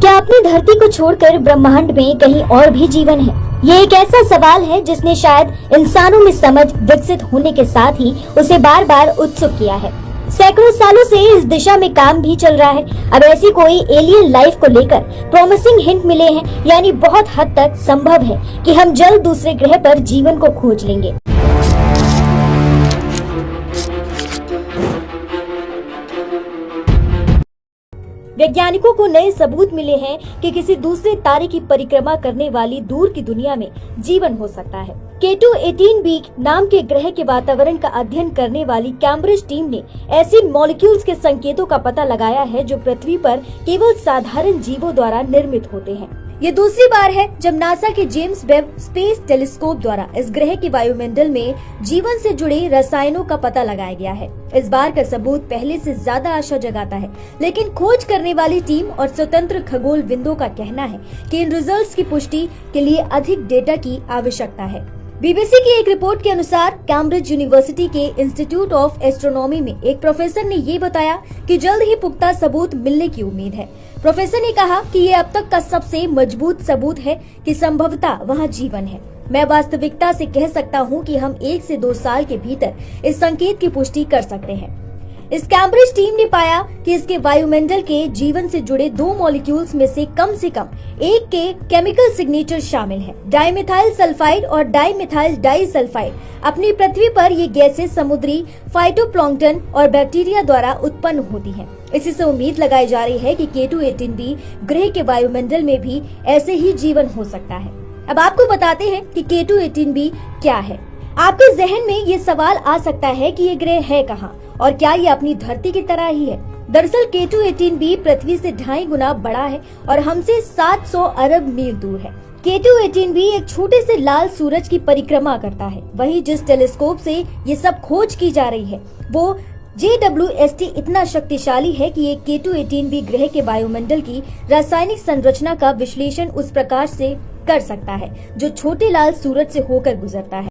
क्या अपनी धरती को छोड़कर ब्रह्मांड में कहीं और भी जीवन है? ये एक ऐसा सवाल है जिसने शायद इंसानों में समझ विकसित होने के साथ ही उसे बार बार उत्सुक किया है। सैकड़ों सालों से इस दिशा में काम भी चल रहा है। अब ऐसी कोई एलियन लाइफ को लेकर प्रॉमिसिंग हिंट मिले हैं, यानी बहुत हद तक संभव है कि हम जल्द दूसरे ग्रह पर जीवन को खोज लेंगे। वैज्ञानिकों को नए सबूत मिले हैं कि किसी दूसरे तारे की परिक्रमा करने वाली दूर की दुनिया में जीवन हो सकता है। K2-18b नाम के ग्रह के वातावरण का अध्ययन करने वाली कैम्ब्रिज टीम ने ऐसी मॉलिक्यूल्स के संकेतों का पता लगाया है जो पृथ्वी पर केवल साधारण जीवों द्वारा निर्मित होते हैं। ये दूसरी बार है जब नासा के जेम्स वेब स्पेस टेलीस्कोप द्वारा इस ग्रह के वायुमंडल में जीवन से जुड़े रसायनों का पता लगाया गया है। इस बार का सबूत पहले से ज्यादा आशा जगाता है, लेकिन खोज करने वाली टीम और स्वतंत्र खगोलविदों का कहना है कि इन रिजल्ट्स की पुष्टि के लिए अधिक डेटा की आवश्यकता है। बीबीसी की एक रिपोर्ट के अनुसार कैम्ब्रिज यूनिवर्सिटी के इंस्टीट्यूट ऑफ एस्ट्रोनॉमी में एक प्रोफेसर ने ये बताया कि जल्द ही पुख्ता सबूत मिलने की उम्मीद है। प्रोफेसर ने कहा कि ये अब तक का सबसे मजबूत सबूत है कि संभवतः वहाँ जीवन है। मैं वास्तविकता से कह सकता हूँ कि हम 1 से 2 साल के भीतर इस संकेत की पुष्टि कर सकते हैं। इस कैम्ब्रिज टीम ने पाया कि इसके वायुमंडल के जीवन से जुड़े 2 मॉलिक्यूल्स में से कम एक के केमिकल सिग्नेचर शामिल है। डाइमिथाइल सल्फाइड और डाइमिथाइल डाइसल्फाइड। अपनी पृथ्वी पर ये गैसें समुद्री फाइटोप्लैंक्टन और बैक्टीरिया द्वारा उत्पन्न होती हैं। इसी से उम्मीद लगाई जा रही है कि K2-18b ग्रह के वायुमंडल में भी ऐसे ही जीवन हो सकता है। अब आपको बताते हैं कि K2-18b क्या है। आपके जहन में ये सवाल आ सकता है कि ये ग्रह है कहाँ और क्या ये अपनी धरती की तरह ही है। दरअसल K2-18b पृथ्वी से 2.5 गुना बड़ा है और हमसे 700 अरब मील दूर है। K2-18b एक छोटे से लाल सूरज की परिक्रमा करता है। वहीं जिस टेलीस्कोप से ये सब खोज की जा रही है वो JWST इतना शक्तिशाली है कि ये K2-18b ग्रह के वायुमंडल की रासायनिक संरचना का विश्लेषण उस प्रकाश से कर सकता है जो छोटे लाल सूरज से होकर गुजरता है।